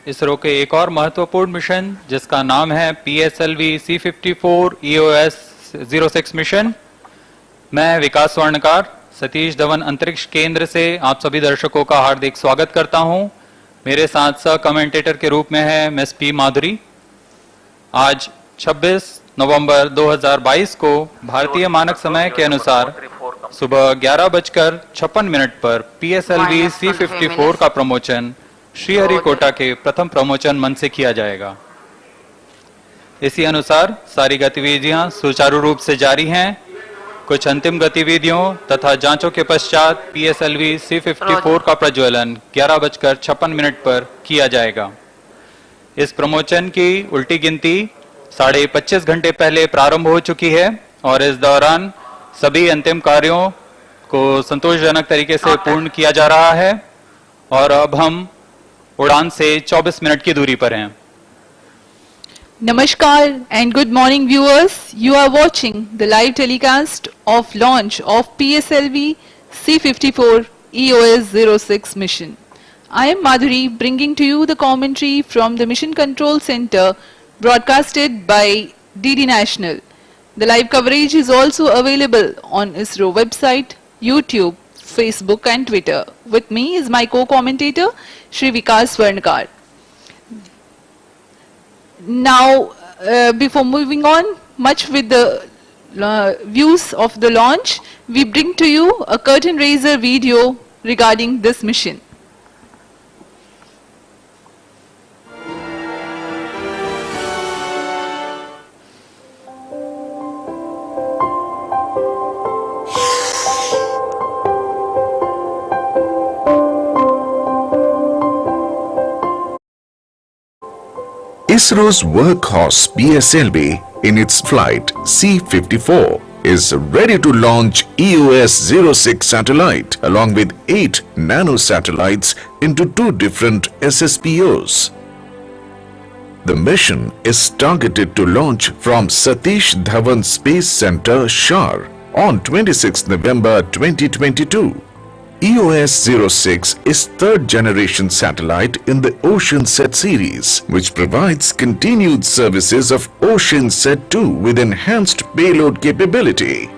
इसरो के एक और महत्वपूर्ण मिशन जिसका नाम है PSLV-C54 EOS-06 मिशन। मैं विकास स्वर्णकार सतीश धवन अंतरिक्ष केंद्र से आप सभी दर्शकों का हार्दिक स्वागत करता हूं। मेरे साथ सह कमेंटेटर के रूप में है मिस पी माधुरी। आज 26 नवंबर 2022 को भारतीय मानक समय के अनुसार सुबह 11:56 पर PSLV-C54 का प्रमोशन श्रीहरिकोटा के प्रथम प्रमोशन मंच से किया जाएगा। इसी अनुसार सारी गतिविधियां सुचारू रूप से जारी हैं। कुछ अंतिम गतिविधियों तथा जांचों के पश्चात PSLV-C54 का प्रज्वलन 11:56 पर किया जाएगा। इस प्रमोशन की उल्टी गिनती 25.5 घंटे पहले प्रारंभ हो चुकी है और इस दौरान सभी अंतिम कार्यों को संतोषजनक तरीके से पूर्ण किया जा रहा है और अब हम उड़ान से 24 मिनट की दूरी पर हैं। Namaskar and good morning viewers. You are watching the live telecast of launch of PSLV-C54 EOS-06 mission. I am Madhuri bringing to you the commentary from the Mission Control Center broadcasted by DD National. The live coverage is also available on Isro website, YouTube, Facebook and Twitter. With me is my co-commentator Shri Vikas Swarnkar. Now, before moving on much with the views of the launch, we bring to you a curtain raiser video regarding this mission. ISRO's workhorse PSLV in its flight C54 is ready to launch EOS-06 satellite along with 8 nano satellites into 2 different SSPOs. The mission is targeted to launch from Satish Dhawan Space Center, Shar on 26 November 2022. EOS-06 is third generation satellite in the OceanSat series, which provides continued services of OceanSat-2 with enhanced payload capability.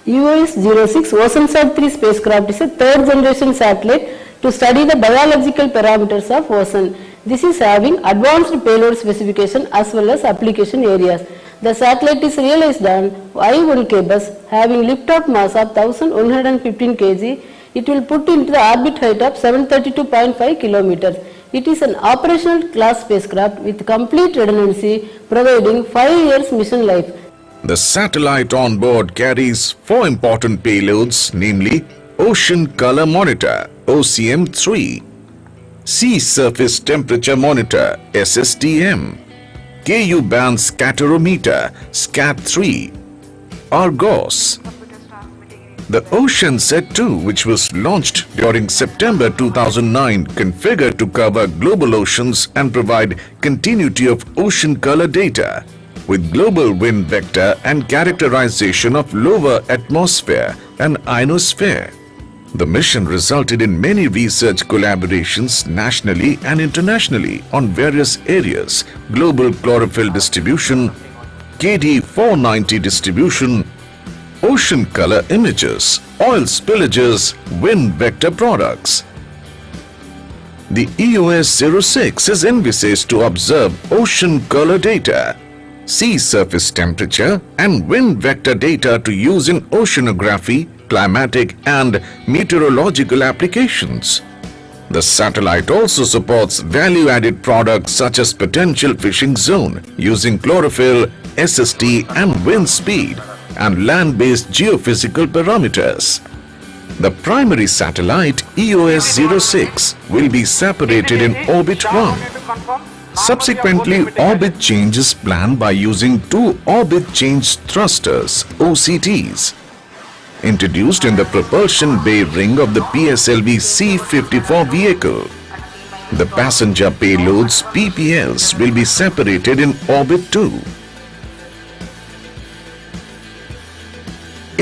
EOS-06 OceanSat-3 spacecraft is a third generation satellite to study the biological parameters of ocean. This is having advanced payload specification as well as application areas. The satellite is realized on I-1K bus having liftoff mass of 1115 kg. It will put into the orbit height of 732.5 kilometers. It is an operational class spacecraft with complete redundancy, providing 5 years mission life. The satellite on board carries 4 important payloads, namely Ocean Color Monitor (OCM3), Sea Surface Temperature Monitor (SSTM), KU Band Scatterometer (SCAT3), Argos. The OceanSat-2, which was launched during September 2009, configured to cover global oceans and provide continuity of ocean color data with global wind vector and characterization of lower atmosphere and ionosphere. The mission resulted in many research collaborations nationally and internationally on various areas: global chlorophyll distribution, KD490 distribution, ocean color images, oil spillages, wind vector products. The EOS-06 is envisaged to observe ocean color data, sea surface temperature and wind vector data to use in oceanography, climatic and meteorological applications. The satellite also supports value-added products such as potential fishing zone using chlorophyll, SST and wind speed and land-based geophysical parameters. The primary satellite EOS-06 will be separated in orbit 1. Subsequently, orbit change is planned by using 2 orbit change thrusters (OCTs) introduced in the propulsion bay ring of the PSLV-C54 vehicle. The passenger payloads PPLs will be separated in orbit 2.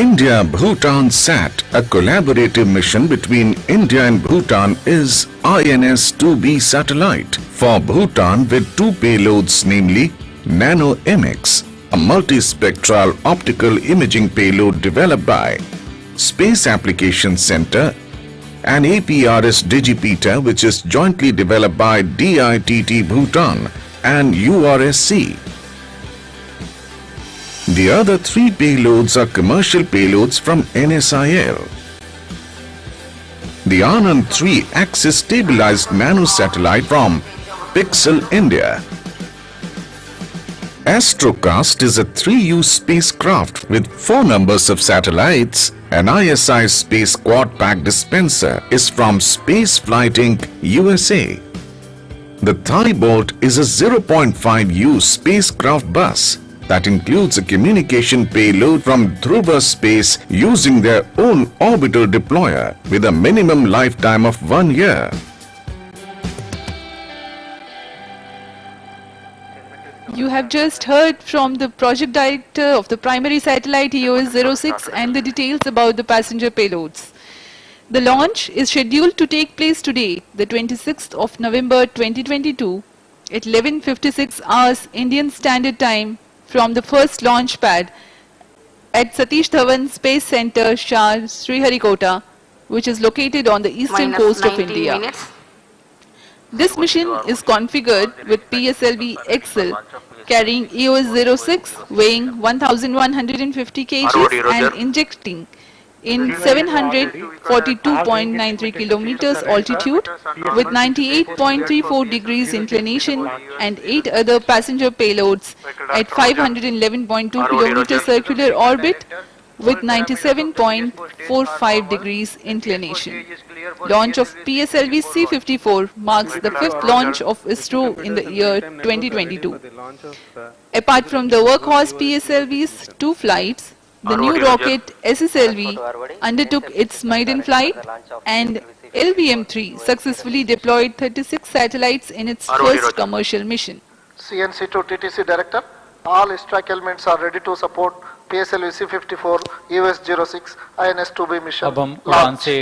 India-Bhutan SAT, a collaborative mission between India and Bhutan, is INS-2B satellite for Bhutan with two payloads, namely Nano-MX, a multispectral optical imaging payload developed by Space Applications Center, and APRS Digipeater, which is jointly developed by DITT Bhutan and URSC. The other three payloads are commercial payloads from NSIL. The Anand 3 axis stabilized nanosatellite from Pixel India. Astrocast is a 3U spacecraft with 4 numbers of satellites. An ISI space quad pack dispenser is from Spaceflight Inc. USA. The Thunderbolt is a 0.5U spacecraft bus that includes a communication payload from Dhruva Space using their own orbital deployer with a minimum lifetime of 1 year. You have just heard from the project director of the primary satellite EOS-06 and the details about the passenger payloads. The launch is scheduled to take place today, the 26th of November 2022 at 11:56 hours Indian Standard Time from the first launch pad at Satish Dhawan Space Center, Shah, Sriharikota, which is located on the eastern coast of India. Minutes. This mission is configured with PSLV-XL carrying EOS-06 weighing 1150 kg and injecting in 742.93 kilometers altitude with 98.34 degrees inclination and 8 other passenger payloads at 511.2 kilometer circular orbit with 97.45 degrees inclination. Launch of PSLV-C-54 marks the 5th launch of Isro in the year 2022. Apart from the workhorse PSLV's 2 flights, the new rocket SSLV undertook its maiden flight and LVM-3 successfully deployed 36 satellites in its first commercial mission. CNC to TTC Director, all strike elements are ready to support PSLV-C-54 EOS-06 INS-2B mission. अब हम उड़ान से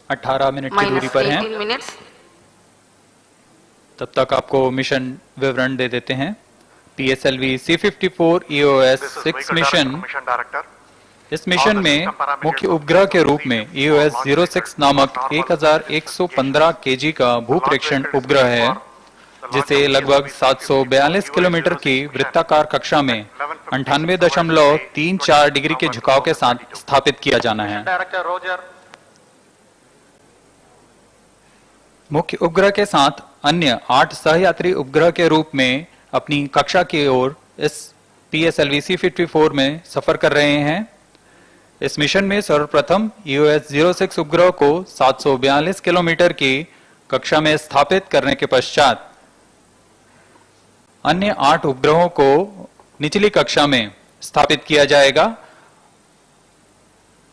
18 minute की दूरी Minus पर हैं। 18 minutes. तब तक आपको मिशन विवरण दे देते हैं। PSLV-C54 EOS-6 मिशन, इस मिशन में मुख्य उपग्रह के रूप में EOS-06 नामक 1115 केजी का भूप्रेक्षण उपग्रह है, जिसे लगभग 742 किलोमीटर की वृत्ताकार कक्षा में 98.34 डिग्री के झुकाव के साथ स्थापित किया जाना है। मुख्य उपग्रह के साथ अन्य 8 सहयात्री उपग्रह के रूप में अपनी कक्षा की ओर इस PSLV-C54 में सफर कर रहे हैं। इस मिशन में सर्वप्रथम EOS-06 उपग्रह को 742 किलोमीटर की कक्षा में स्थापित करने के पश्चात अन्य 8 उपग्रहों को निचली कक्षा में स्थापित किया जाएगा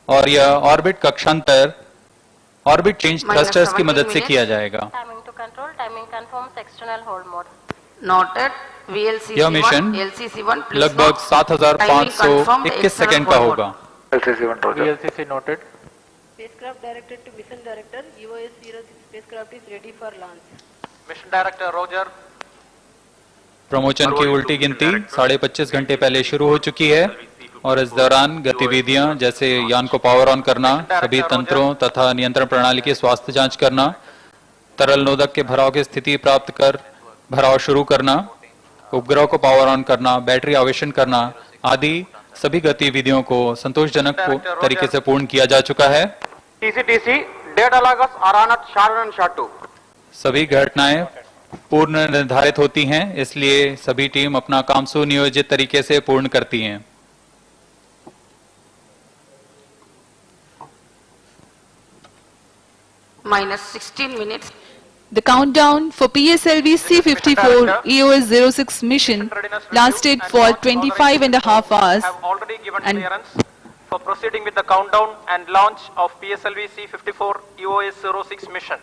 और यह ऑर्बिट कक्षांतर ऑर्बिट चेंज थ्रस्टर्स की मदद से किया जाएगा। Timing to control, timing confirms external hold mode. Noted. VLCC यह मिशन 1, LCC1 plus लगभग note. 7521 सेकंड का होगा। VLCC noted. Spacecraft directed to mission director. EOS-06 spacecraft is ready for launch. Mission Director Roger. Promotion की उल्टी गिनती 25.5 घंटे पहले शुरू हो चुकी है और इस दौरान गतिविधियां जैसे यान को पावर ऑन करना, सभी तंत्रों तथा नियंत्रण प्रणाली की स्वास्थ्य जांच करना, तरल नोदक के भराव की स्थिति प्राप्त कर भराव शुरू करना, उपग्रह को पावर ऑन करना, बैटरी आवेशन करना आदि सभी गतिविधियों को संतोषजनक तरीके से पूर्ण किया जा चुका है। TCTC, data loggers are on at SHA-1 and SHA-2. सभी घटनाएं पूर्ण निर्धारित होती हैं, इसलिए सभी टीम अपना काम सुनियोजित तरीके से पूर्ण करती हैं। Minus 16 minutes. The countdown for PSLV-C54 EOS-06 mission lasted for 25.5 hours Have already given and clearance for proceeding with the countdown and launch of PSLV-C54 EOS-06 mission.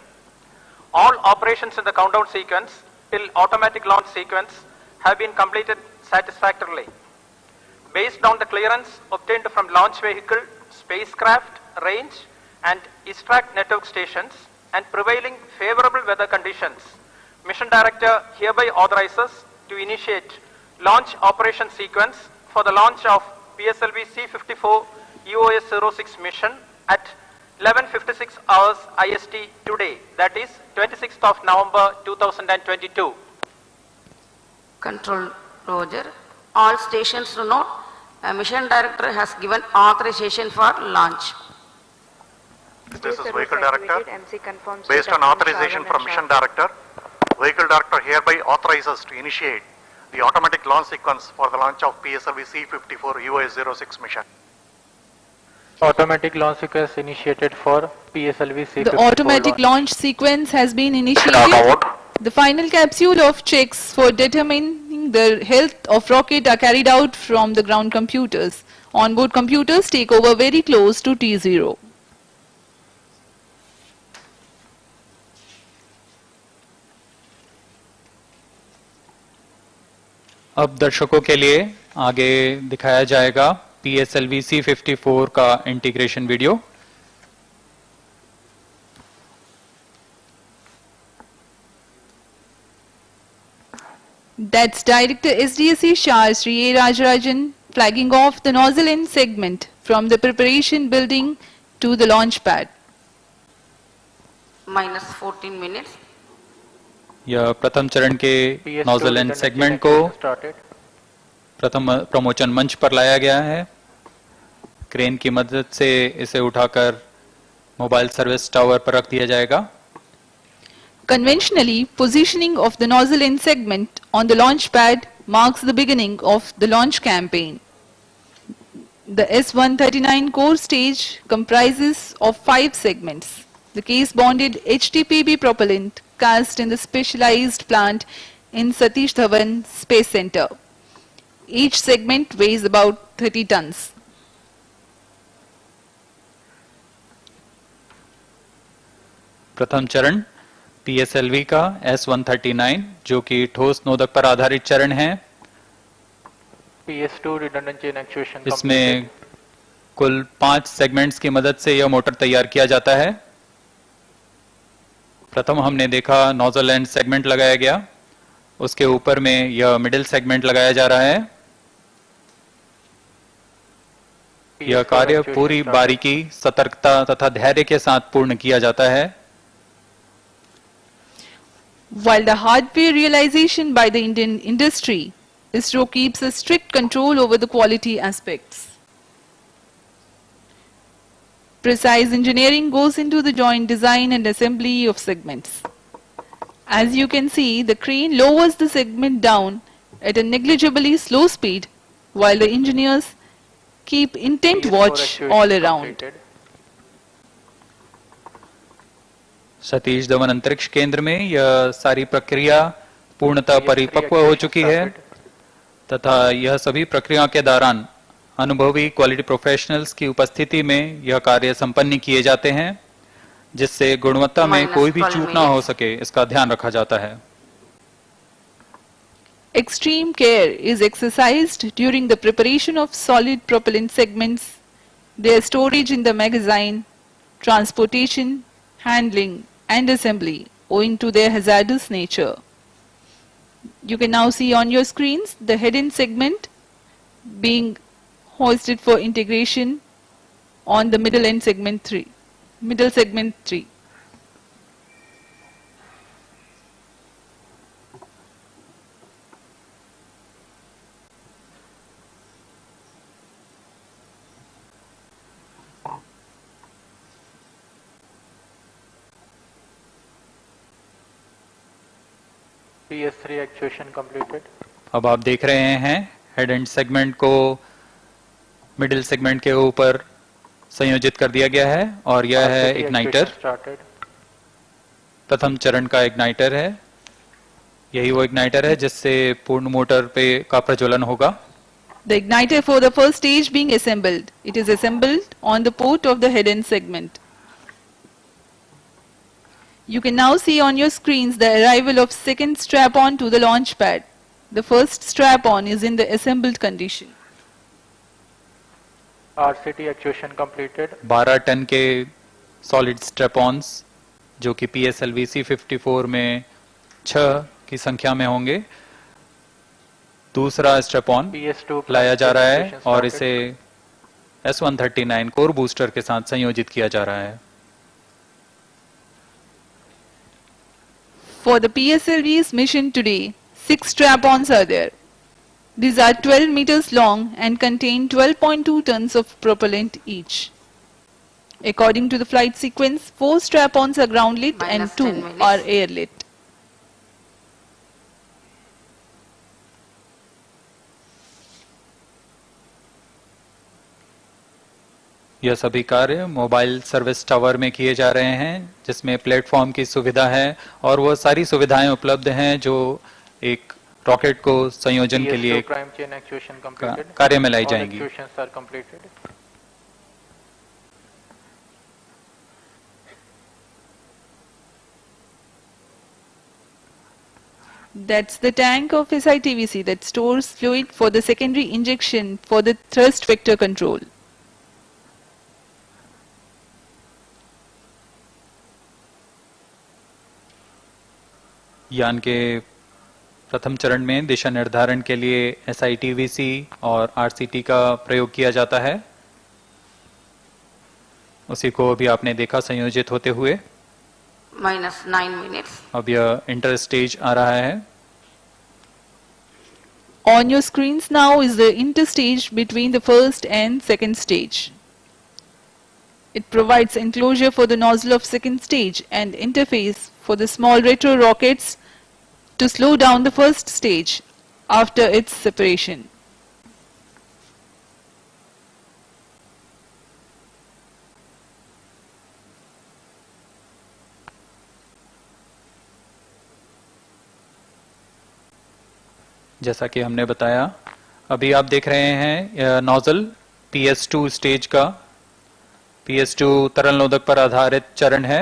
All operations in the countdown sequence till automatic launch sequence have been completed satisfactorily. Based on the clearance obtained from launch vehicle, spacecraft, range and ISTRAC network stations and prevailing favorable weather conditions, Mission Director hereby authorizes to initiate launch operation sequence for the launch of PSLV-C54 EOS-06 mission at 11:56 hours IST today, that is 26th of November 2022. Control Roger. All stations to note, Mission Director has given authorization for launch. This is Vehicle Director. MC confirms Based on authorization from Mission Director, Vehicle Director hereby authorizes to initiate the automatic launch sequence for the launch of PSLV-C54 EOS-06 mission. Automatic launch sequence initiated for PSLV-C54. The automatic launch sequence has been initiated. The final capsule of checks for determining the health of rocket are carried out from the ground computers. Onboard computers take over very close to T0. अब दर्शकों के लिए आगे दिखाया जाएगा PSLV C54 का integration video. That's Director SDSC Shah Sri A. Rajarajan flagging off the nozzle end segment from the preparation building to the launch pad. Minus 14 minutes. यह प्रथम चरण के PS2 nozzle and redundant segment chain को started. प्रथम प्रमोचन मंच पर लाया गया है। क्रेन की मदद से इसे उठाकर मोबाइल सर्विस टावर पर रख दिया जाएगा। Conventionally, positioning of the nozzle end segment on the launch pad marks the beginning of the launch campaign. The S-139 core stage comprises of 5 segments. The case-bonded HTPB propellant cast in the specialized plant in Satish Dhawan Space Center. Each segment weighs about 30 tons. प्रथम चरण PSLV का S-139 जो कि ठोस नोदक पर आधारित चरण है। PS2 redundant chain actuation इसमें completed. कुल 5 सेगमेंट्स की मदद से यह मोटर तैयार किया जाता है। प्रथम हमने देखा नोजल एंड सेगमेंट लगाया गया, उसके ऊपर में यह मिडिल सेगमेंट लगाया जा रहा है। यह PS4 कार्य actuation पूरी started. बारीकी, सतर्कता तथा धैर्य के साथ पूर्ण किया जाता है। While the hardware realization by the Indian industry, ISRO keeps a strict control over the quality aspects. Precise engineering goes into the joint design and assembly of segments. As you can see, the crane lowers the segment down at a negligibly slow speed, while the engineers keep intent PS4 watch actuation all around. completed. Satish Dhawan अंतरिक्ष केंद्र में यह सारी प्रक्रिया पूर्णतः PS3 परिपक्व हो actuation चुकी है started. तथा यह सभी प्रक्रिया के दौरान अनुभवी क्वालिटी प्रोफेशनल्स की उपस्थिति में यह कार्य संपन्न किए जाते हैं, जिससे गुणवत्ता में कोई भी चूक ना हो सके इसका ध्यान रखा जाता है। Extreme care is exercised during the preparation of solid propellant segments, their storage in the magazine, transportation, handling and assembly owing to their hazardous nature. You can now see on your screens the head-end segment being hoisted for integration on the middle segment 3. PS3 actuation completed. अब आप देख रहे हैं head and segment को middle segment के ऊपर संयोजित कर दिया गया है और यह है RCT इग्नाइटर। actuation started. प्रथम चरण का इग्नाइटर है, यही वो इग्नाइटर है जिससे पूर्ण मोटर पे का प्रज्वलन होगा। The igniter for the first stage being assembled. It is assembled on the port of the head-end segment. You can now see on your screens the arrival of second strap-on to the launch pad. The first strap-on is in the assembled condition. RCT actuation completed. 12 ton के solid स्ट्रेपॉन्स जो कि PSLV C54 में 6 की संख्या में होंगे। दूसरा स्ट्रेपॉन PS2 लाया जा रहा है application और started. इसे S139 कोर बूस्टर के साथ संयोजित किया जा रहा है। For the PSLV's mission today, 6 strap-ons are there. These are 12 meters long and contain 12.2 tons of propellant each. According to the flight sequence, 4 strap-ons are ground lit and Minus 2 10 minutes. are air lit. यह सभी कार्य mobile service tower में किए जा रहे हैं जिसमें platform की सुविधा है और वो सारी सुविधाएं उपलब्ध हैं जो एक रॉकेट को संयोजन के लिए PS2 prime chain actuation completed. कार्य में लाई All जाएंगी। actuations are completed. That's the tank of SITVC that stores fluid for the secondary injection for the thrust vector control. यान के प्रथम चरण में दिशा निर्धारण के लिए SITVC और RCT का प्रयोग किया जाता है। उसी को अभी आपने देखा संयोजित होते हुए। minus 9 minutes. अब यह इंटर स्टेज आ रहा है। On your screens now is the interstage between the first and second stage. It provides enclosure for the nozzle of second stage and interface for the small retro rockets to slow down the first stage after its separation. जैसा कि हमने बताया, अभी आप देख रहे हैं nozzle PS2 stage का। PS2 तरल नोदक पर आधारित चरण है।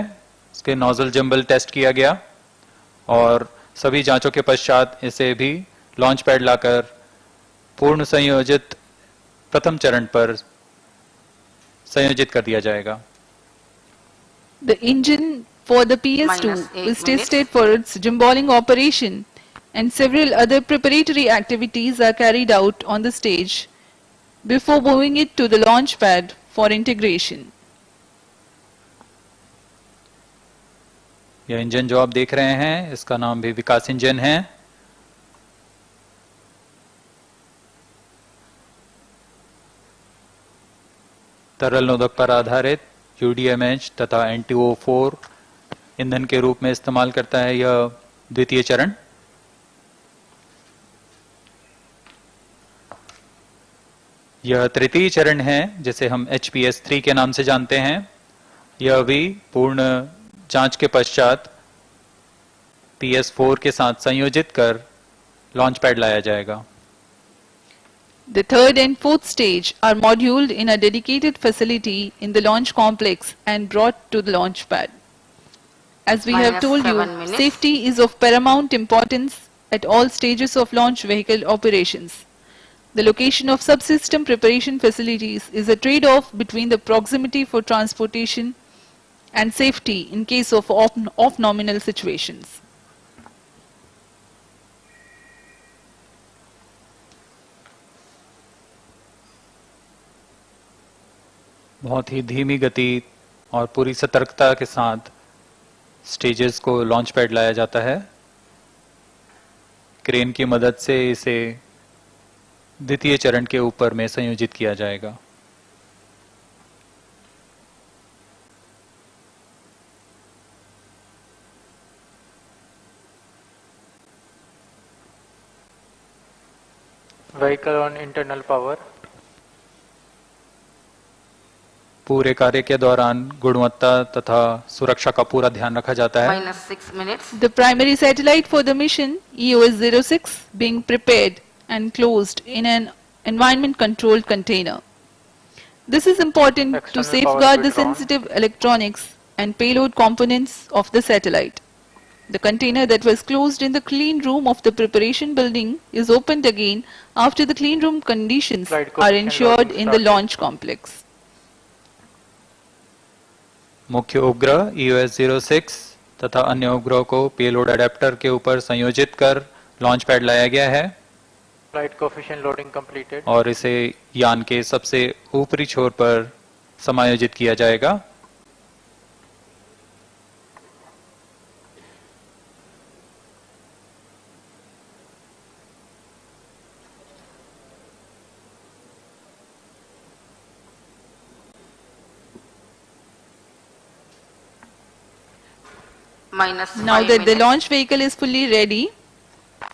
इसके नोजल जंबल टेस्ट किया गया और सभी जांचों के पश्चात इसे भी लॉन्च पैड लाकर पूर्ण संयोजित प्रथम चरण पर संयोजित कर दिया जाएगा। The engine for the PS2 Minus 8 is minutes. tested for its gimballing operation, and several other preparatory activities are carried out on the stage before moving it to the launch pad for integration. यह engine जो आप देख रहे हैं इसका नाम भी विकास engine है। तरल नोदक पर आधारित UDMH तथा NTO4 ईंधन के रूप में इस्तेमाल करता है यह द्वितीय चरण। यह तृतीय चरण है जिसे हम HPS3 के नाम से जानते हैं। यह भी पूर्ण जांच के पश्चात PS4 के साथ संयोजित कर लॉन्च पैड लाया जाएगा। The third and fourth stage are moduled in a dedicated facility in the launch complex and brought to the launch pad. As we have Minus told you, 7 minutes. safety is of paramount importance at all stages of launch vehicle operations. The location of subsystem preparation facilities is a trade-off between the proximity for transportation and safety in case of off-nominal situations. बहुत ही धीमी गति और पूरी सतर्कता के साथ stages को launch pad लाया जाता है। क्रेन की मदद से इसे द्वितीय चरण के ऊपर में संयोजित किया जाएगा। Vehicle on internal power. पूरे कार्य के दौरान गुणवत्ता तथा सुरक्षा का पूरा ध्यान रखा जाता है। minus 6 minutes. The primary satellite for the mission, EOS-06, being prepared and closed in an environment controlled container. This is important to External safeguard power the switch on. sensitive electronics and payload components of the satellite. The container that was closed in the clean room of the preparation building is opened again after the clean room conditions Flight are coefficient ensured loading in the started. launch complex. मुख्य उपग्रह EOS-06 तथा अन्य उपग्रहों को payload adapter के ऊपर संयोजित कर लॉन्च पैड लाया गया है Flight coefficient loading completed. और इसे यान के सबसे ऊपरी छोर पर समायोजित किया जाएगा। minus Now 5 that the minutes. launch vehicle is fully ready,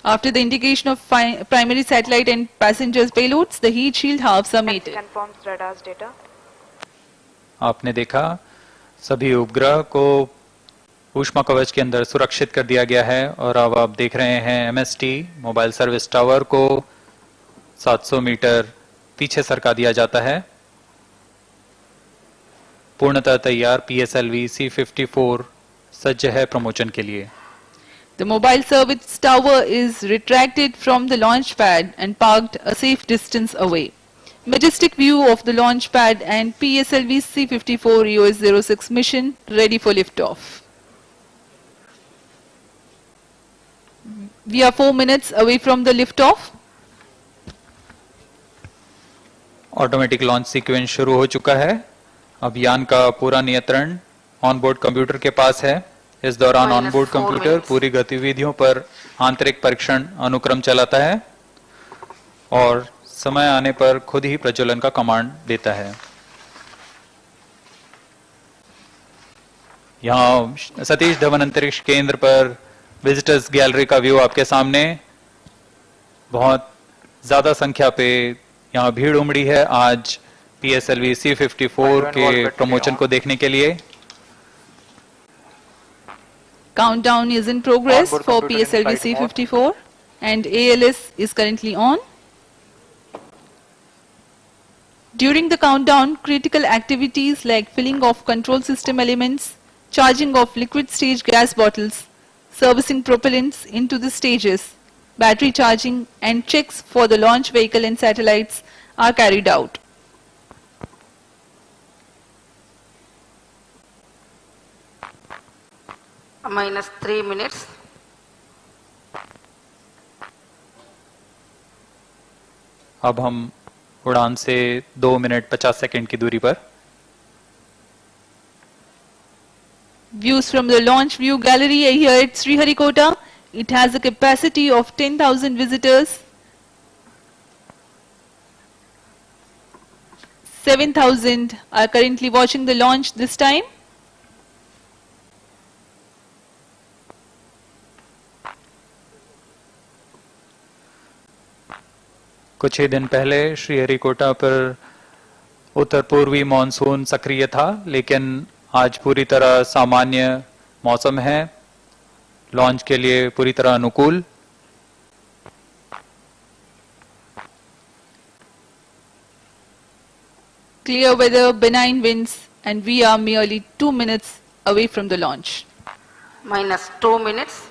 after the indication of primary satellite and passengers payloads, the heat shield halves are mated. Confirms radar's data. आपने देखा सभी उपग्रह को ऊष्मा कवच के अंदर सुरक्षित कर दिया गया है और अब आप देख रहे हैं MST मोबाइल सर्विस टावर को 700 मीटर पीछे सरका दिया जाता है। पूर्णतः तैयार PSLV-C-54 सज्ज है प्रमोशन के लिए। The mobile service tower is retracted from the launch pad and parked a safe distance away. Majestic view of the launch pad and PSLV-C-54 EOS-06 mission ready for liftoff. We are 4 minutes away from the liftoff. Automatic launch sequence शुरू हो चुका है। अब यान का पूरा नियंत्रण onboard computer के पास है। इस दौरान Minus ऑनबोर्ड 4 कंप्यूटर minutes. पूरी गतिविधियों पर आंतरिक परीक्षण अनुक्रम चलाता है और समय आने पर खुद ही प्रज्वलन का कमांड देता है। यहाँ सतीश धवन अंतरिक्ष केंद्र पर विजिटर्स गैलरी का व्यू आपके सामने। बहुत ज्यादा संख्या पे यहाँ भीड़ उमड़ी है आज PSLV-C-54 के प्रमोशन को देखने के लिए। Countdown is in progress Onboard for computer in flight PSLV-C-54 and ALS is currently on. During the countdown, critical activities like filling of control system elements, charging of liquid stage gas bottles, servicing propellants into the stages, battery charging and checks for the launch vehicle and satellites are carried out. minus 3 minutes. अब हम उड़ान से 2 minute 50 second की दूरी पर। Views from the launch view gallery are here at Sriharikota. It has a capacity of 10,000 visitors. 7,000 are currently watching the launch this time. कुछ ही दिन पहले श्रीहरिकोटा पर उत्तर पूर्वी मॉनसून सक्रिय था, लेकिन आज पूरी तरह सामान्य मौसम है, लॉन्च के लिए पूरी तरह अनुकूल। Clear weather, benign winds, and we are merely 2 minutes away from the launch. minus 2 minutes.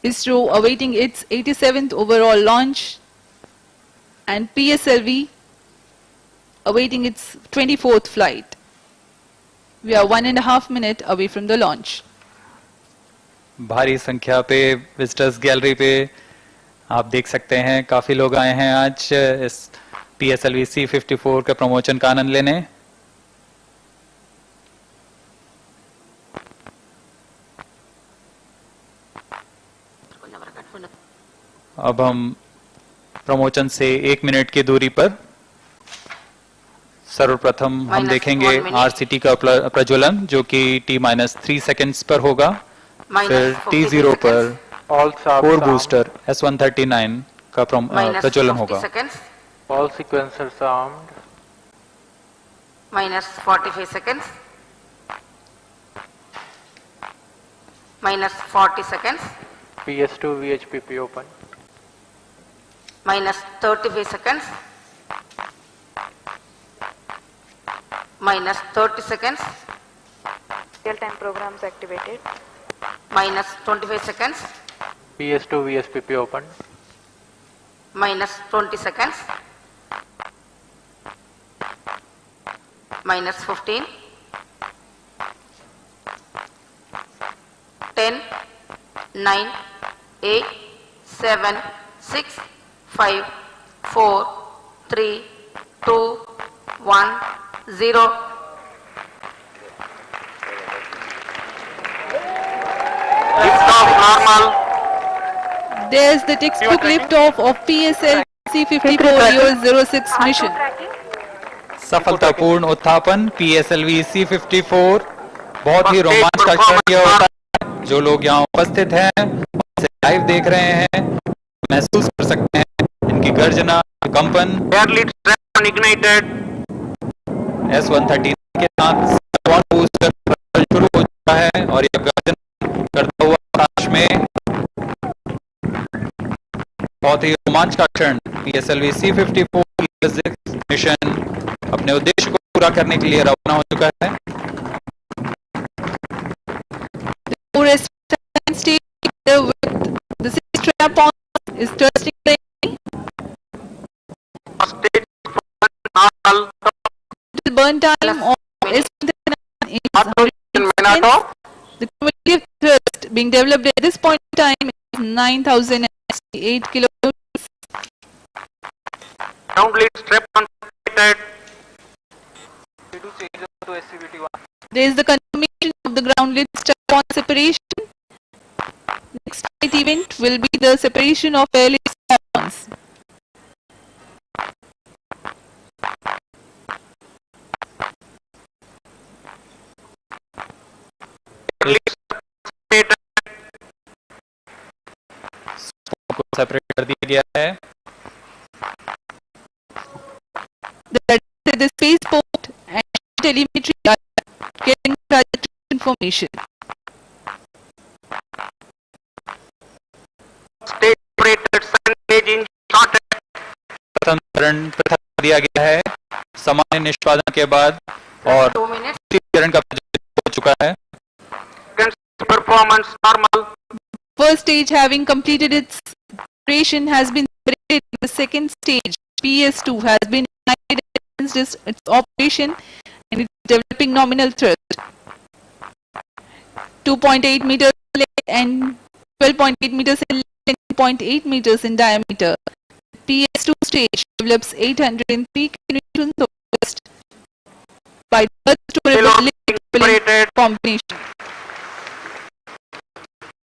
Isro awaiting its 87th overall launch and PSLV awaiting its 24th flight. We are 1.5 minutes away from the launch. भारी संख्या पे visitors gallery पे आप देख सकते हैं, काफी लोग आए हैं आज इस PSLV-C-54 के प्रमोशन का आनंद लेने। अब हम प्रमोशन से 1 मिनट की दूरी पर सर्वप्रथम हम Minus देखेंगे 1 minute. RCT का प्रज्वलन, जो कि T-3 सेकंड्स पर होगा। Minus फिर 50 T0 पर All subs core armed. Booster S139 का minus प्रज्वलन 50 होगा। seconds. All sequencers armed. minus 45 seconds, minus 40 seconds, PS2 VHPP open. minus 35 seconds, minus 30 seconds, Real-time programs activated. minus 25 seconds, PS2 VSPP open. minus 20 seconds, minus 15, 10, 9, 8, 7, 6, 5, 4, 3, 2, 1, 0. Lift-off normal. There's the textbook liftoff of PSLV-C54 EOS-06 mission. सफलतापूर्ण उत्थापन PSLV C54 बहुत ही रोमांचक क्षण यह होता है। जो लोग यहाँ उपस्थित हैं इसे लाइव देख रहे हैं, महसूस कर सकते हैं इनकी गर्जना, कंपन। Air lead strap ignited. S-130 के साथ कौन बूस्टर शुरू हो चुका है और यह गर्जन करता हुआ आकाश में बहुत ही रोमांचक क्षण PSLV C54 मिशन अपने उद्देश्य को पूरा करने के लिए रवाना हो चुका है। The strap-on is testing the Normal. burn time of S-139 is 100 seconds. The cumulative thrust being developed at this point in time is 9,008 kilonewtons. Ground lead strap ignited. There is the confirmation of the ground lead strap-on separation. Next flight event will be the separation of air lead strap-ons. को separate कर दिया गया है। The spaceport and telemetry are getting trajectory information. Stage operated signage in started. प्रथम चरण प्रथम कर दिया गया है सामान्य निष्पादन के बाद और 2 minutes. द्वितीय चरण का हो चुका है। Performance normal. First stage having completed its operation has been separated. The second stage PS2 has been ignited against its operation and it's developing nominal thrust. 2.8 meters in length and 12.8 meters in length and 0.8 meters in diameter. PS2 stage develops 803 kilonewtons of thrust by thrust to propellant combination.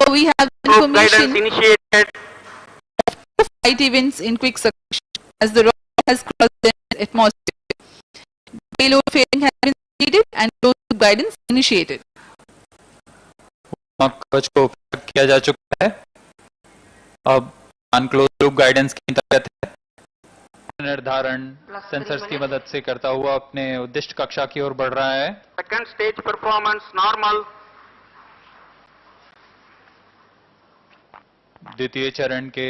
So we have Group guidance information initiated. of flight events in quick succession as the rocket has crossed the atmosphere. Payload fairing has been completed and closed loop guidance initiated. कवच को उपयोग किया जा चुका है। अब unclose loop guidance की तैयारी है। निर्धारण सेंसर्स की मदद से करता हुआ अपने उद्दिष्ट कक्षा की ओर बढ़ रहा है। Second stage performance normal. द्वितीय चरण के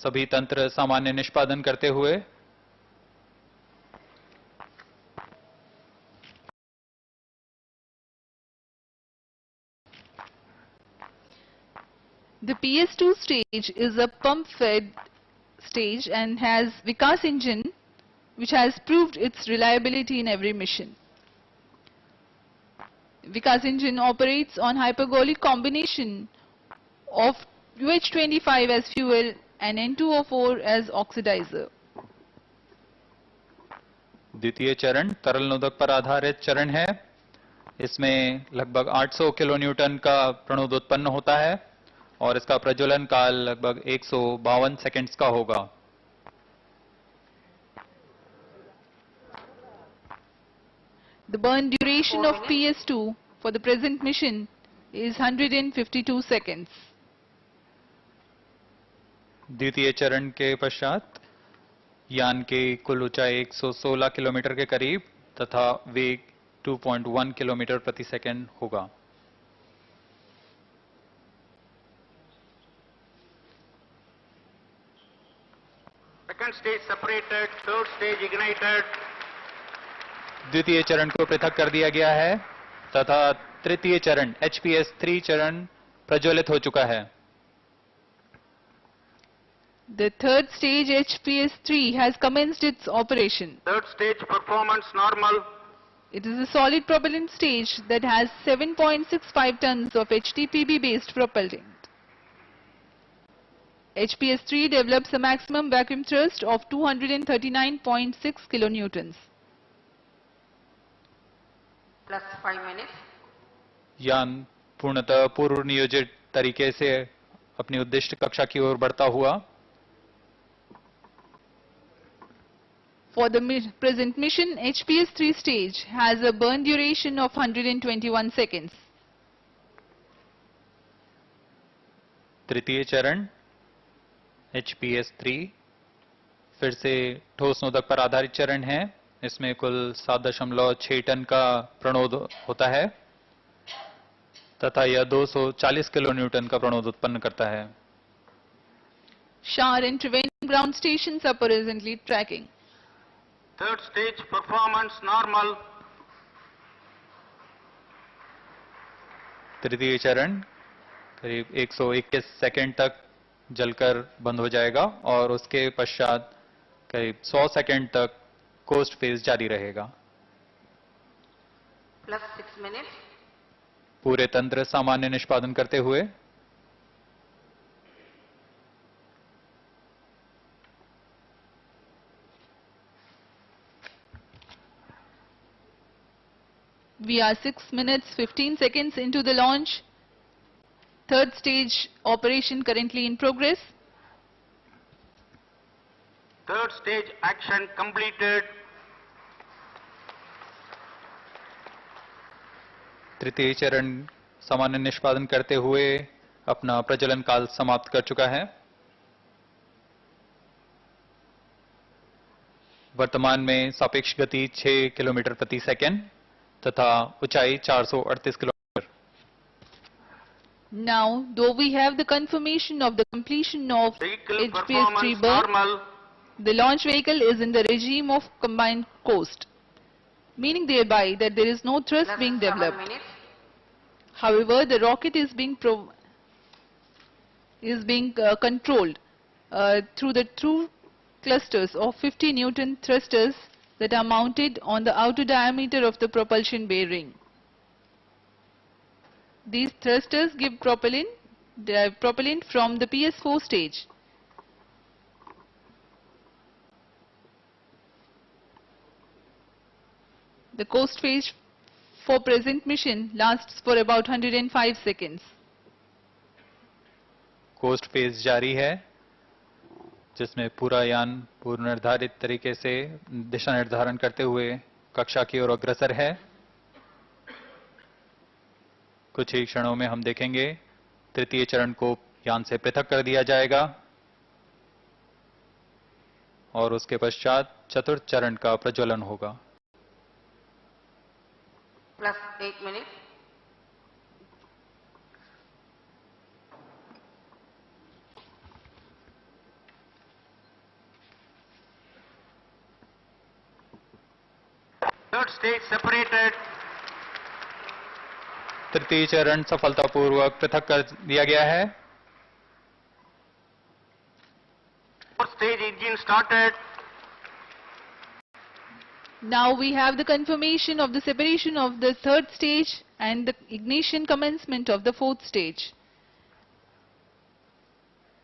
सभी तंत्र सामान्य निष्पादन करते हुए The PS2 stage is a pump-fed stage and has Vikas engine which has proved its reliability in every mission. Vikas engine operates on hypergolic combination of UH25 as fuel and N2O4 as oxidizer. द्वितीय चरण तरल नोदक पर आधारित चरण है। इसमें लगभग 800 kilonewton का प्रणोद उत्पन्न होता है और इसका प्रज्वलन काल लगभग 152 सेकंड्स का होगा। The burn duration of PS2 for the present mission is 152 seconds. द्वितीय चरण के पश्चात यान की कुल ऊंचाई 116 किलोमीटर के करीब तथा वेग 2.1 किलोमीटर प्रति सेकंड होगा। Second stage separated, third stage ignited. द्वितीय चरण को पृथक कर दिया गया है तथा तृतीय चरण HPS-3 चरण प्रज्वलित हो चुका है। The third stage HPS-3 has commenced its operation. Third stage performance normal. It is a solid propellant stage that has 7.65 tons of HTPB based propellant. HPS-3 develops a maximum vacuum thrust of 239.6 kilonewtons. Plus 5 minutes. यान पूर्णतः पूर्व नियोजित तरीके से अपनी उद्दिष्ट कक्षा की ओर बढ़ता हुआ। For the present mission, HPS-3 stage has a burn duration of 121 seconds. तृतीय चरण HPS-3 फिर से ठोस नोदक पर आधारित चरण है। इसमें कुल 7.6 टन का प्रणोद होता है तथा यह 240 किलो न्यूटन का प्रणोद उत्पन्न करता है। Shower and Triveni ground stations are presently tracking. Third stage performance normal. तृतीय चरण करीब 121 सेकंड तक जलकर बंद हो जाएगा और उसके पश्चात करीब 100 सेकंड तक कोस्ट फेज जारी रहेगा। Plus 6 minutes. पूरे तंत्र सामान्य निष्पादन करते हुए We are 6 minutes 15 seconds into the launch. Third stage operation currently in progress. Third stage action completed. तृतीय चरण सामान्य निष्पादन करते हुए अपना प्रज्वलन काल समाप्त कर चुका है। वर्तमान में सापेक्ष गति 6 किलोमीटर प्रति सेकंड तथा ऊंचाई 438 kilometre. Now, though we have the confirmation of the completion of Vehicle HPS-3 performance burn, normal. the launch vehicle is in the regime of combined coast, meaning thereby that there is no thrust Plus being 7 developed. minutes. However, the rocket is being controlled through the two clusters of 50 Newton thrusters that are mounted on the outer diameter of the propulsion bearing. These thrusters give propellant from the PS4 stage. The coast phase for present mission lasts for about 105 seconds. Coast phase जारी है जिसमें पूरा यान पूर्व निर्धारित तरीके से दिशा निर्धारण करते हुए कक्षा की ओर अग्रसर है। कुछ ही क्षणों में हम देखेंगे तृतीय चरण को यान से पृथक कर दिया जाएगा और उसके पश्चात चतुर्थ चरण का प्रज्वलन होगा। Plus 8 minutes. Third stage separated. तृतीय चरण सफलतापूर्वक पृथक कर दिया गया है। Fourth stage engine started. Now we have the confirmation of the separation of the third stage and the ignition commencement of the fourth stage.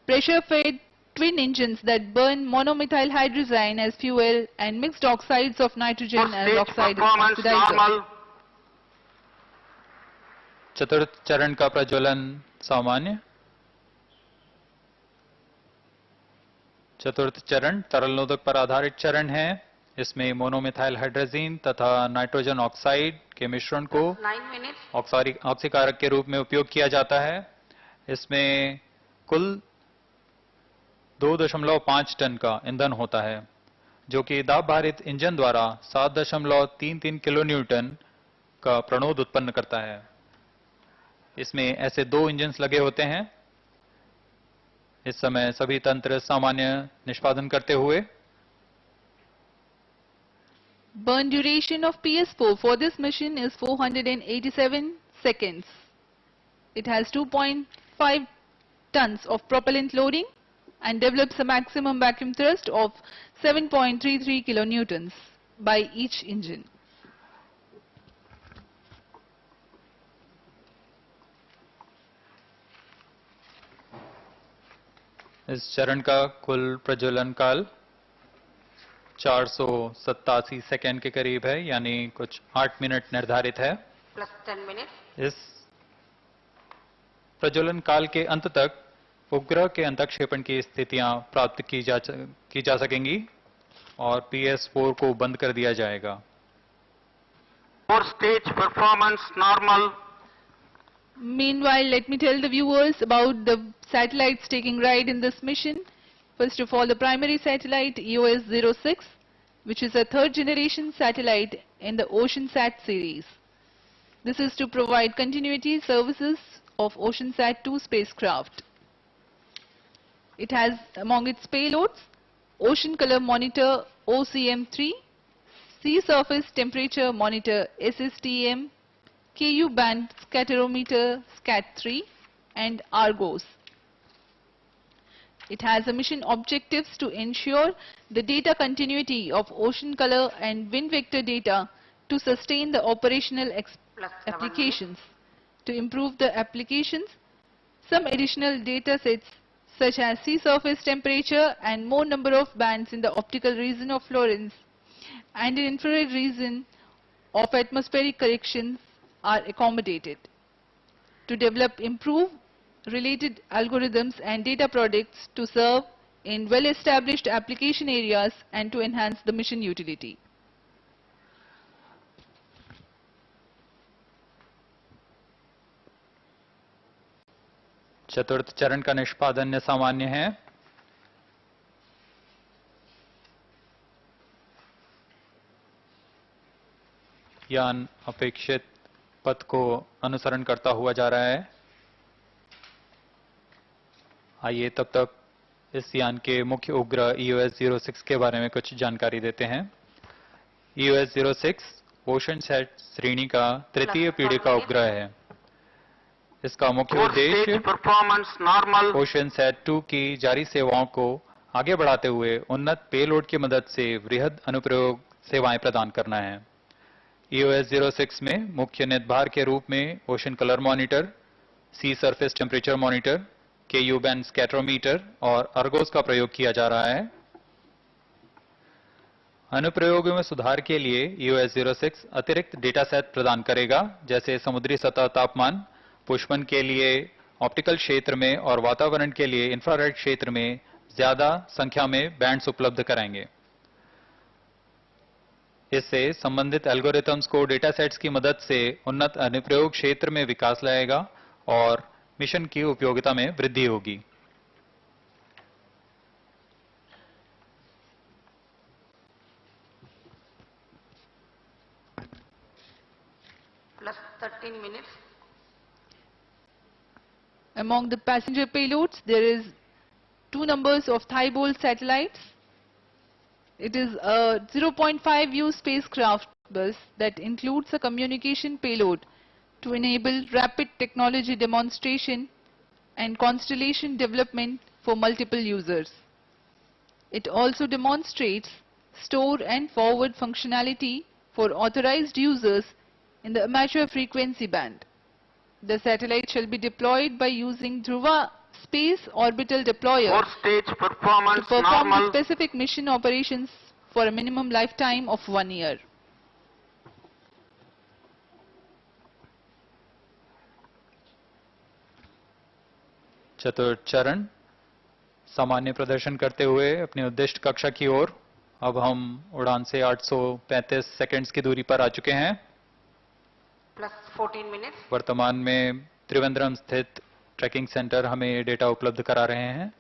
Pressure-fed twin engines that burn monomethyl hydrazine as fuel and mixed oxides of nitrogen Fourth as stage oxide performance oxidizer. normal. चतुर्थ चरण का प्रज्वलन सामान्य। चतुर्थ चरण तरल नोदक पर आधारित चरण है। इसमें मोनोमिथाइल हाइड्रोजीन तथा नाइट्रोजन ऑक्साइड के मिश्रण को 9 minutes. ऑक्सीकारक के रूप में उपयोग किया जाता है। इसमें कुल 2.5 टन का ईंधन होता है। जो कि दाब भारित इंजन द्वारा 7.33 किलो न्यूटन का प्रणोद उत्पन्न करता है। इसमें ऐसे 2 इंजन्स लगे होते हैं। इस समय सभी तंत्र सामान्य निष्पादन करते हुए Burn duration of PS4 for this mission is 487 seconds. It has 2.5 tons of propellant loading and develops a maximum vacuum thrust of 7.33 kilonewtons by each engine. इस चरण का कुल प्रज्वलन काल 487 सेकंड के करीब है, यानी कुछ 8 मिनट निर्धारित है। plus 10 minutes. इस प्रज्वलन काल के अंत तक उपग्रह के अंतक्षेपण की स्थितियां प्राप्त की जा सकेंगी और PS4 को बंद कर दिया जाएगा। For stage performance normal. Meanwhile, let me tell the viewers about the satellites taking ride in this mission. First of all, the primary satellite EOS-06, which is a third generation satellite in the OceanSat series. This is to provide continuity services of OceanSat-2 spacecraft. It has among its payloads Ocean Color Monitor OCM3, Sea Surface Temperature Monitor SSTM, KU band scatterometer SCAT3 and Argos. It has a mission objectives to ensure the data continuity of ocean color and wind vector data to sustain the operational applications. To improve the applications, some additional data sets such as sea surface temperature and more number of bands in the optical region of Florence and in infrared region of atmospheric corrections are accommodated. To develop improved related algorithms and data products to serve in well-established application areas and to enhance the mission utility. चतुर्थ चरण का निष्पादन सामान्य है। यान अपेक्षित पथ को अनुसरण करता हुआ जा रहा है। आइए तब तक इस यान के मुख्य उपग्रह EOS-06 के बारे में कुछ जानकारी देते हैं। EOS-06 ओशनसैट श्रेणी का तृतीय पीढ़ी का उपग्रह है। इसका मुख्य उद्देश्य OceanSat-2 की जारी सेवाओं को आगे बढ़ाते हुए उन्नत पेलोड की मदद से वृहद अनुप्रयोग सेवाएं प्रदान करना है। EOS-06 में मुख्य नेतभार के रूप में ocean colour monitor, sea surface temperature monitor, KU band scatterometer और अर्गोस का प्रयोग किया जा रहा है। अनुप्रयोगों में सुधार के लिए EOS-06 अतिरिक्त डेटा सेट प्रदान करेगा, जैसे समुद्री सतह तापमान, पुष्पन के लिए ऑप्टिकल क्षेत्र में और वातावरण के लिए इंफ्रारेड क्षेत्र में ज्यादा संख्या में बैंड्स उपलब्ध कराएंगे। इससे संबंधित एल्गोरिथम्स को डेटा सेट्स की मदद से उन्नत अनुप्रयोग क्षेत्र में विकास लाएगा और मिशन की उपयोगिता में वृद्धि होगी। Plus 13 minutes. Among the passenger payloads, there is 2 numbers of Thibault satellites. It is a 0.5U spacecraft bus that includes a communication payload to enable rapid technology demonstration and constellation development for multiple users. It also demonstrates store and forward functionality for authorized users in the amateur frequency band. The satellite shall be deployed by using Dhruva Space Orbital Deployer Stage to performance perform normal. the specific mission operations for a minimum lifetime of 1 year. चतुर्थ चरण सामान्य प्रदर्शन करते हुए अपनी उद्दिष्ट कक्षा की ओर अब हम उड़ान से 835 सेकंड्स की दूरी पर आ चुके हैं। Plus 14 minutes. वर्तमान में त्रिवेंद्रम स्थित ट्रैकिंग सेंटर हमें ये डेटा उपलब्ध करा रहे हैं।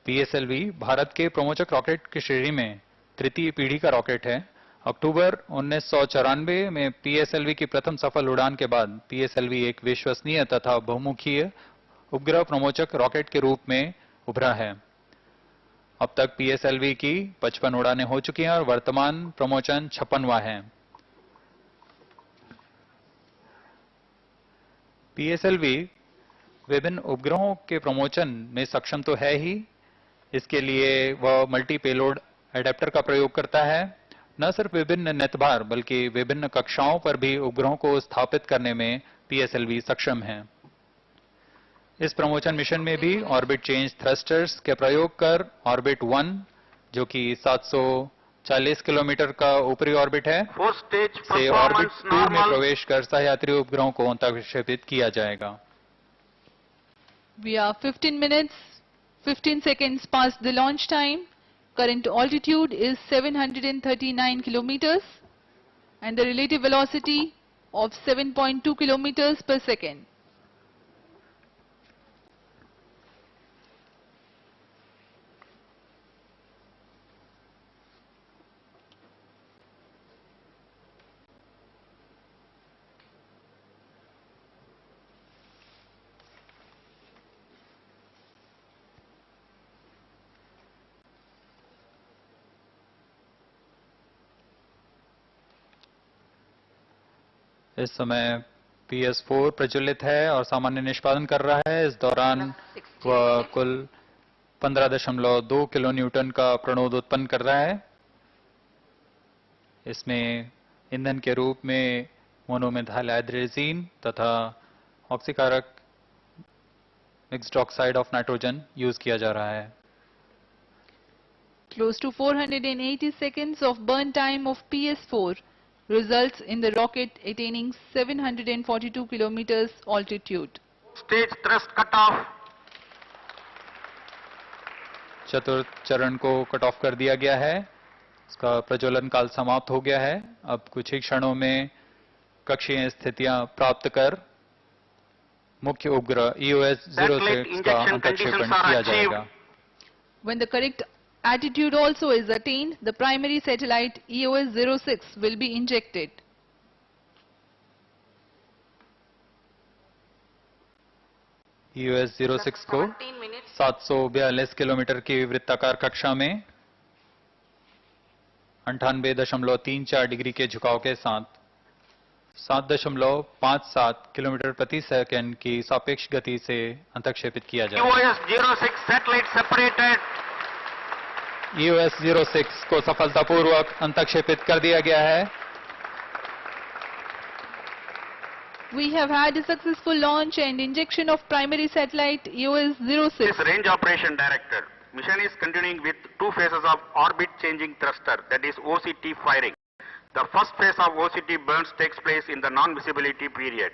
PSLV भारत के प्रमोचक रॉकेट की श्रेणी में तृतीय पीढ़ी का रॉकेट है। अक्टूबर 1994 में PSLV की प्रथम सफल उड़ान के बाद PSLV एक विश्वसनीय तथा बहुमुखी उपग्रह प्रमोचक रॉकेट के रूप में उभरा है। अब तक PSLV की 55 उड़ानें हो चुकी हैं और वर्तमान प्रमोचन 56वां है। PSLV विभिन्न उपग्रहों के प्रमोचन में सक्षम तो है ही, इसके लिए वह मल्टी पेलोड एडेप्टर का प्रयोग करता है। न सिर्फ विभिन्न नेतभार बल्कि विभिन्न कक्षाओं पर भी उपग्रहों को स्थापित करने में PSLV सक्षम है। इस प्रमोचन मिशन में भी ऑर्बिट चेंज थ्रस्टर्स के प्रयोग कर ऑर्बिट 1 जो कि 740 किलोमीटर का ऊपरी ऑर्बिट है से ऑर्बिट 2 में प्रवेश कर सहयात्री उपग्रहों को अंतरिक्षेपित किया जाएगा। We are 15 minutes, 15 seconds past the launch time. Current altitude is 739 kilometers and the relative velocity of 7.2 kilometers per second. इस समय PS4 प्रज्वलित है और सामान्य निष्पादन कर रहा है। इस दौरान वह कुल 15.2 किलो न्यूटन का प्रणोद उत्पन्न कर रहा है। इसमें ईंधन के रूप में मोनोमेथाइल हाइड्रोजीन तथा ऑक्सीकारक mixed oxide of nitrogen use किया जा रहा है। Close to 480 seconds of burn time of PS4 results in the rocket attaining 742 kilometers altitude. Stage thrust cutoff. चतुर्थ चरण को कट ऑफ कर दिया गया है। इसका प्रज्वलन काल समाप्त हो गया है। अब कुछ ही क्षणों में कक्षीय स्थितियां प्राप्त कर मुख्य उपग्रह EOS-06 का अंतक्षेपण किया जाएगा। When the correct attitude also is attained, the primary satellite EOS-06 will be injected. EOS-06 को 742 किलोमीटर की वृत्ताकार कक्षा में 98.34 डिग्री के झुकाव के साथ 7.57 किलोमीटर प्रति सेकंड की सापेक्ष गति से अंतक्षेपित किया जाएगा। EOS-06 satellite separated. EOS-06 को सफलतापूर्वक अंतक्षेपित कर दिया गया है। We have had a successful launch and injection of primary satellite EOS-06. This range operation director. Mission is continuing with two phases of orbit changing thruster, that is OCT firing. The first phase of OCT burns takes place in the non-visibility period.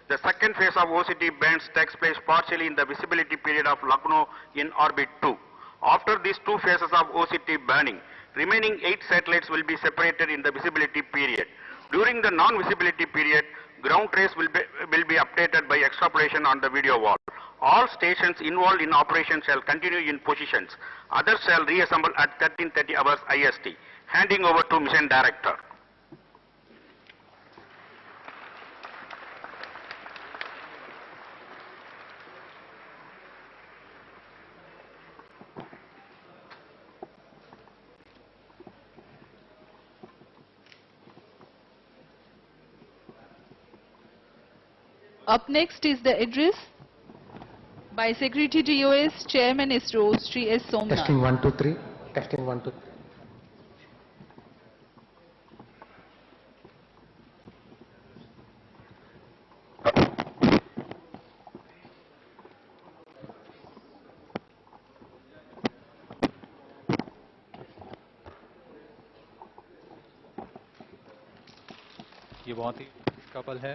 The second phase of OCT burns takes place partially in the visibility period of Lucknow in orbit 2. After these two phases of OCT burning, remaining 8 satellites will be separated in the visibility period. During the non-visibility period, ground trace will be updated by extrapolation on the video wall. All stations involved in operation shall continue in positions. Others shall reassemble at 13:30 hours IST. Handing over to Mission Director. Up next is the address by Secretary to EOS, Chairman Isro, Shri S. Somnath. Testing 1 2 3. Testing 1 2 3. ये बहुत ही का पल है।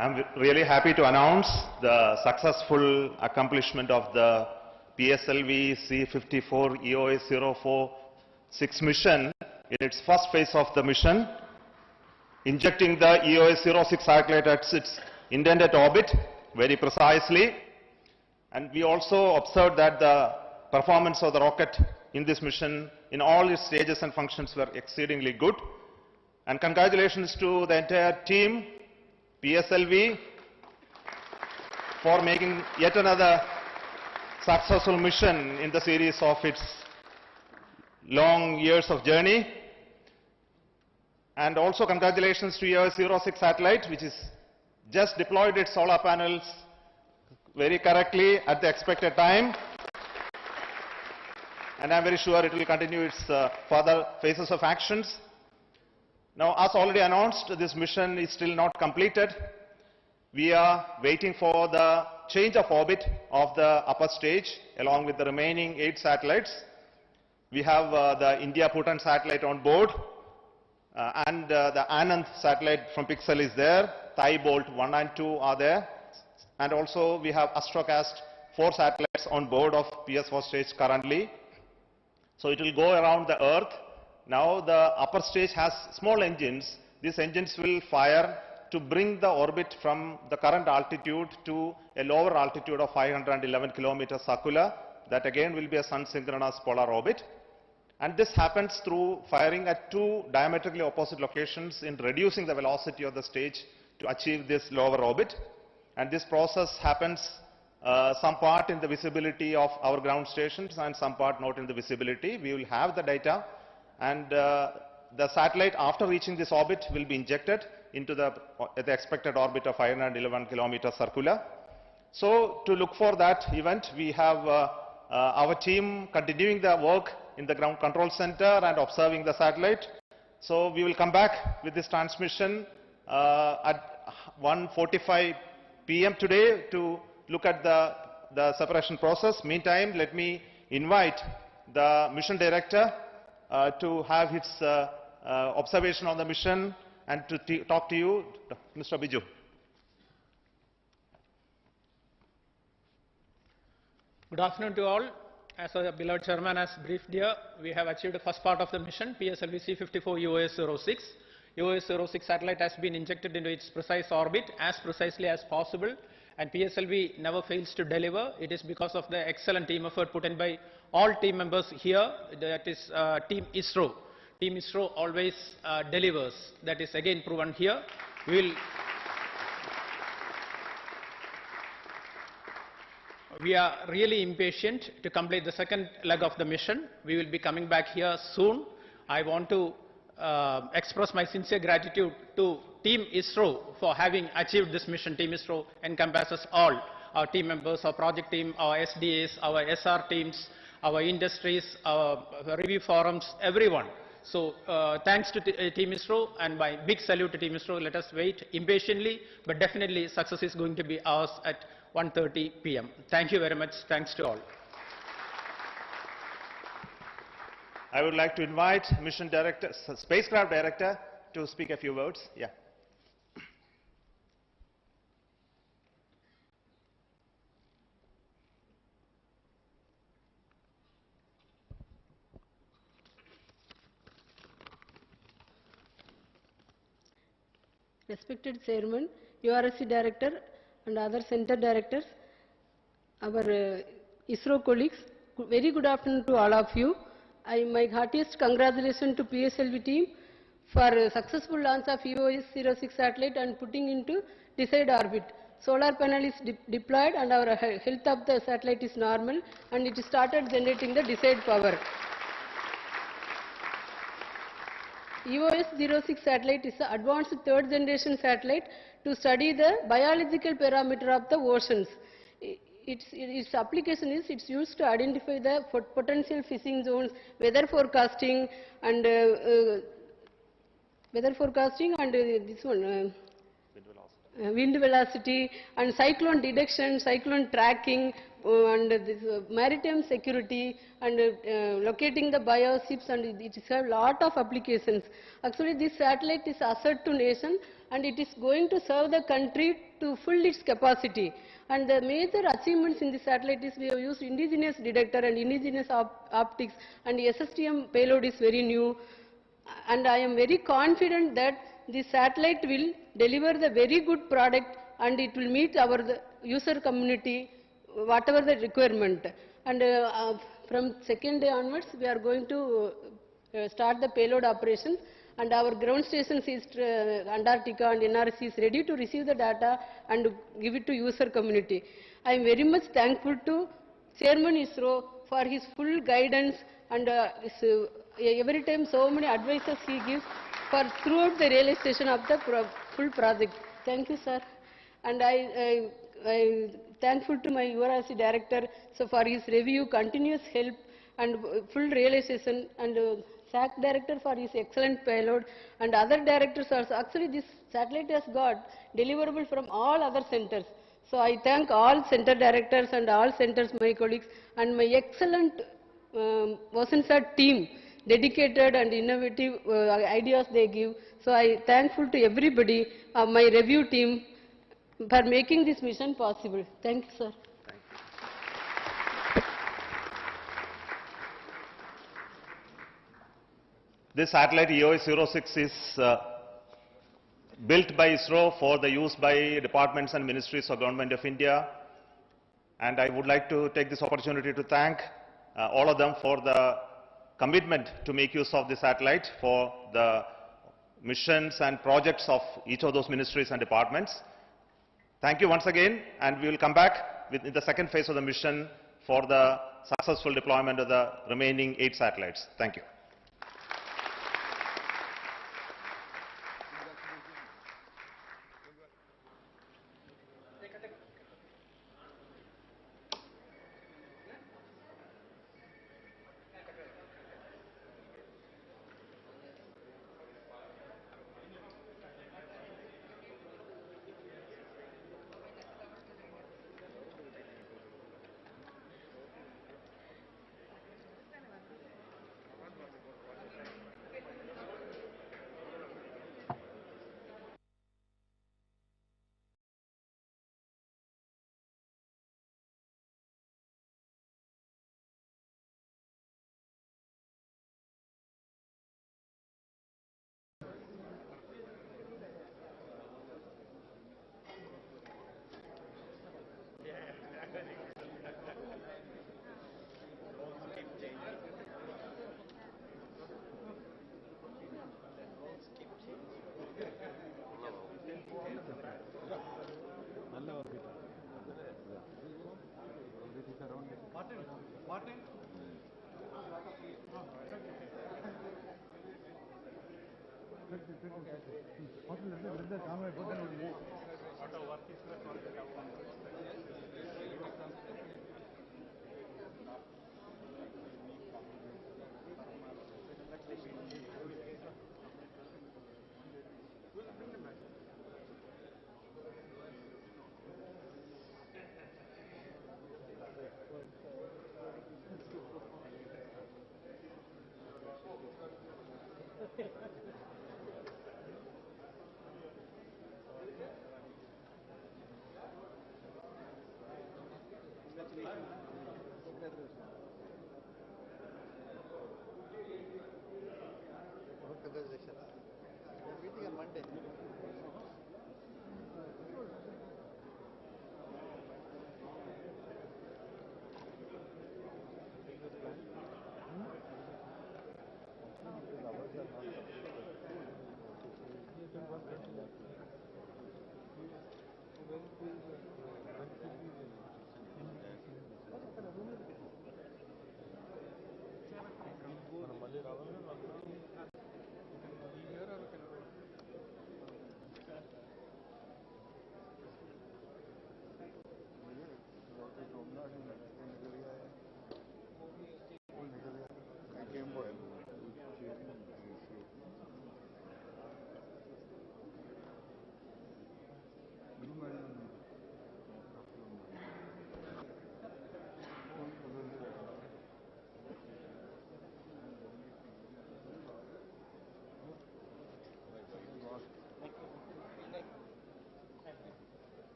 I'm really happy to announce the successful accomplishment of the PSLV-C-54 EOS-06 mission in its first phase of the mission, injecting the EOS-06 satellite at its intended orbit very precisely. And we also observed that the performance of the rocket in this mission in all its stages and functions were exceedingly good. And congratulations to the entire team, PSLV, for making yet another successful mission in the series of its long years of journey. And also congratulations to EOS-06 satellite, which is just deployed its solar panels very correctly at the expected time. And I'm very sure it will continue its further phases of actions. Now, as already announced, this mission is still not completed. We are waiting for the change of orbit of the upper stage along with the remaining 8 satellites. We have the India-Bhutan satellite on board and the Anand satellite from Pixel is there. Thai Bolt 1 and 2 are there. And also we have Astrocast 4 satellites on board of PS4 stage currently. So it will go around the Earth. Now the upper stage has small engines. These engines will fire to bring the orbit from the current altitude to a lower altitude of 511 kilometers circular. That again will be a sun-synchronous polar orbit. And this happens through firing at 2 diametrically opposite locations in reducing the velocity of the stage to achieve this lower orbit. And this process happens some part in the visibility of our ground stations and some part not in the visibility. We will have the data, and the satellite after reaching this orbit will be injected into the expected orbit of 511 kilometers circular. So to look for that event, we have our team continuing the work in the ground control center and observing the satellite. So we will come back with this transmission at 1:45 p.m. today to look at the separation process. Meantime, let me invite the mission director to have his observation on the mission and to talk to you, Mr. Biju. Good afternoon to all. As our beloved chairman has briefed here, we have achieved the first part of the mission, PSLV-C54 EOS-06. EOS-06 satellite has been injected into its precise orbit as precisely as possible, and PSLV never fails to deliver. It is because of the excellent team effort put in by all team members here, that is Team Isro. Team Isro always delivers. That is again proven here. We are really impatient to complete the second leg of the mission. We will be coming back here soon. I want to express my sincere gratitude to Team Isro for having achieved this mission. Team Isro encompasses all our team members, our project team, our SDAs, our SR teams, our industries, our review forums, everyone. So thanks to Team Isro, and my big salute to Team Isro. Let us wait impatiently, but definitely success is going to be ours at 1:30 p.m. Thank you very much. Thanks to all. I would like to invite mission director, spacecraft director, to speak a few words. Yeah. Respected Chairman, URSC Director and other Center Directors, our ISRO colleagues, very good afternoon to all of you. My heartiest congratulations to PSLV team for successful launch of EOS-06 satellite and putting into desired orbit. Solar panel is deployed and our health of the satellite is normal and it started generating the desired power. EOS-06 satellite is an advanced third generation satellite to study the biological parameter of the oceans. Its application is it's used to identify the potential fishing zones, weather forecasting and this one wind velocity and cyclone detection, cyclone tracking and this maritime security and locating the bioships, and it has a lot of applications. Actually this satellite is asset to nation and it is going to serve the country to full its capacity. And the major achievements in the satellite is we have used indigenous detector and indigenous optics, and SSTM payload is very new. And I am very confident that the satellite will deliver the very good product and it will meet our user community, whatever the requirement. And from second day onwards, we are going to start the payload operations, and our ground stations is Antarctica and NRC is ready to receive the data and give it to user community. I am very much thankful to Chairman Isro for his full guidance and every time so many advices he gives for throughout the realization of the full project. Thank you, sir. And I thankful to my URC director so for his review, continuous help and full realization, and SAC director for his excellent payload, and other directors also. Actually, this satellite has got deliverable from all other centers. So I thank all center directors and all centers, my colleagues, and my excellent OSINSAT team, dedicated and innovative ideas they give. So I thankful to everybody, my review team, for making this mission possible. Thank you, sir. This satellite EOS-06 is built by ISRO for the use by departments and ministries of Government of India. And I would like to take this opportunity to thank all of them for the commitment to make use of the satellite for the missions and projects of each of those ministries and departments. Thank you once again, and we will come back in the second phase of the mission for the successful deployment of the remaining 8 satellites. Thank you.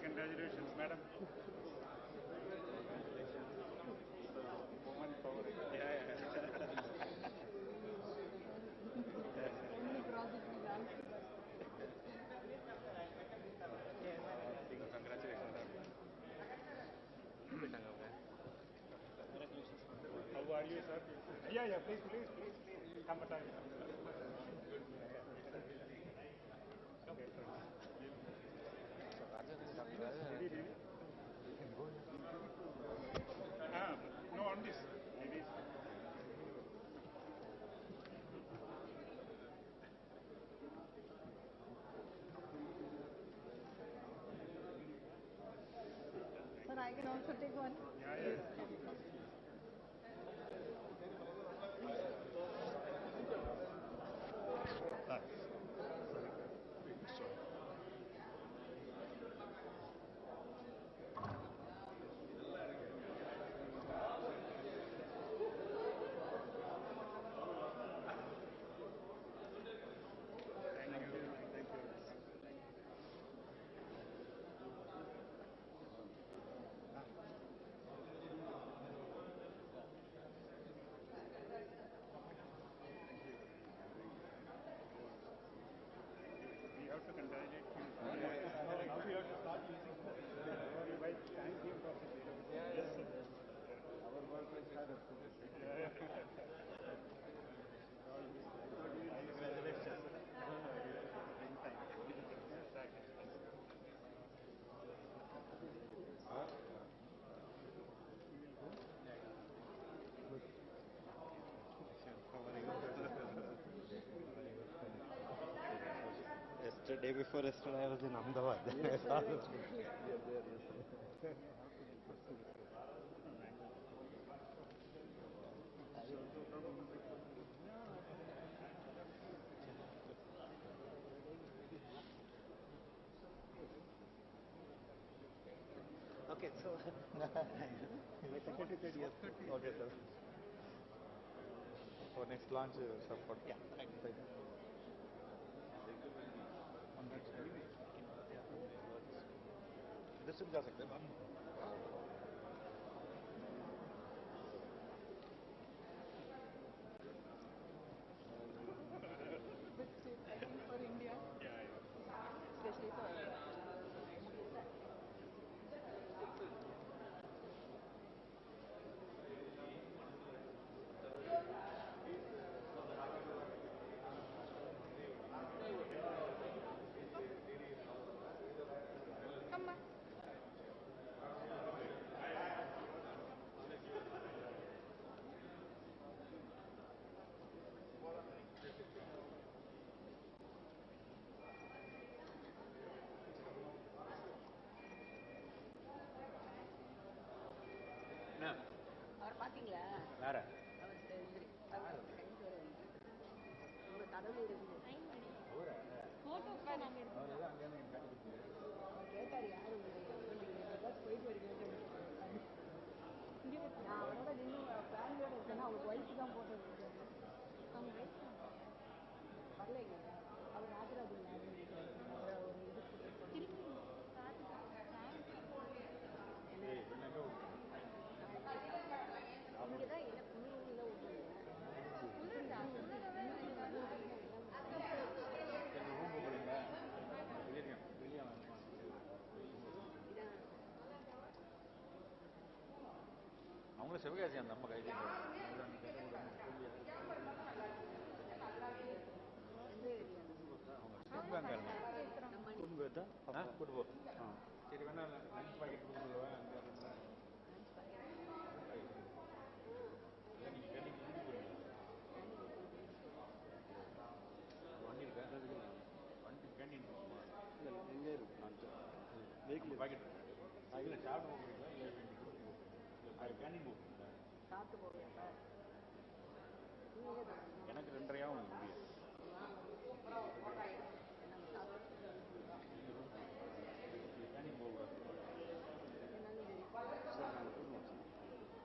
Congratulations, madam. How are you, sir? Yeah, please. Come at time. Okay, no, on this. Maybe. Sir, I can also take one. Yeah. We have to congratulate you. Now we have to start using thank you for yes, sir. Our work is hard. Congratulations. Yesterday, before yesterday, I was in Ahmedabad. Yes. Okay, so my secretary said yes. Okay, sir. For next launch, support. Yeah, right. इधर से भी जा सकते हैं बाहर. For India, especially for come on. அவர் பாத்தீங்களா? வேற அவர் சரி அவர் கை சொல்ல உங்க கடவுள் இருக்குது. போட்டோ நாங்க எடுத்து அங்கே கேட்டாரு யாரு உங்களுக்கு போயிட்டு வருகிறேன். நான் அவரோட நின்று ஃபேமிலியோட இருக்கேன்னா அவங்க ஒய்ஃப் தான் போட்டோ எடுத்துருக்காங்க. அவங்க ஒய்ஃப் வரலைங்க. அவர் ராஜராஜன் அவரை ஒரு இது திருப்பி இங்கே தான் இல்லை உள்ளூரில் தான் அவங்களும் சிவகாசி அந்த நம்ம கைது கூட்டு போ. சரி வேணா லஞ்ச் பாக்கெட் கொடுத்துருவேன். வண்டி இருக்கா? வண்டி கேண்டீன் இல்லை எங்கே இருக்கு? வெஹிக்கிள் பாக்கெட் இல்லை சாப்பிட்டு போகிறீங்களா? இல்லை கேண்டீன் போகிறீங்களா? சாப்பிட்டு போகிறேன் சார். எனக்கு 2:30 முடியும். கேண்டீன் போகக்கூடாது.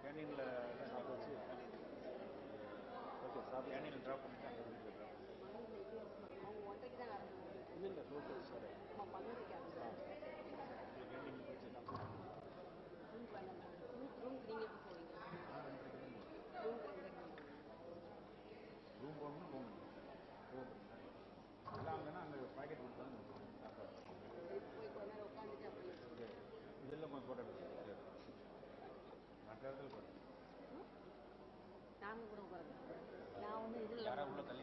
கேண்டீனில் சாப்பிட வச்சு ஓகே சார். கேண்டீனில் ட்ராப் பண்ணிட்டு அங்கே வீட்டில் ட்ராப் அவங்க ஒன்றைக்கு தான் ஆரம்பிச்சு. இல்லை ஓகே சார். நம்ம 12க்கு ஆரம்பிச்சு. கேண்டீன் போச்சு ரூம் நீங்கள் எப்போ போவீங்க? ரூம் போகணும் போகணும் எல்லாம் அங்கேனா அங்கே பாக்கெட் கொடுத்தாலும் போய் கொஞ்ச நேரம் உட்காந்துட்டு அப்படி இதெல்லாம் போட்டோ எடுத்து மற்ற இடத்துல போட்டேன். நானும் கூட உட்காந்து நான் ஒன்றும் இதில் யாராவது உள்ள தள்ளி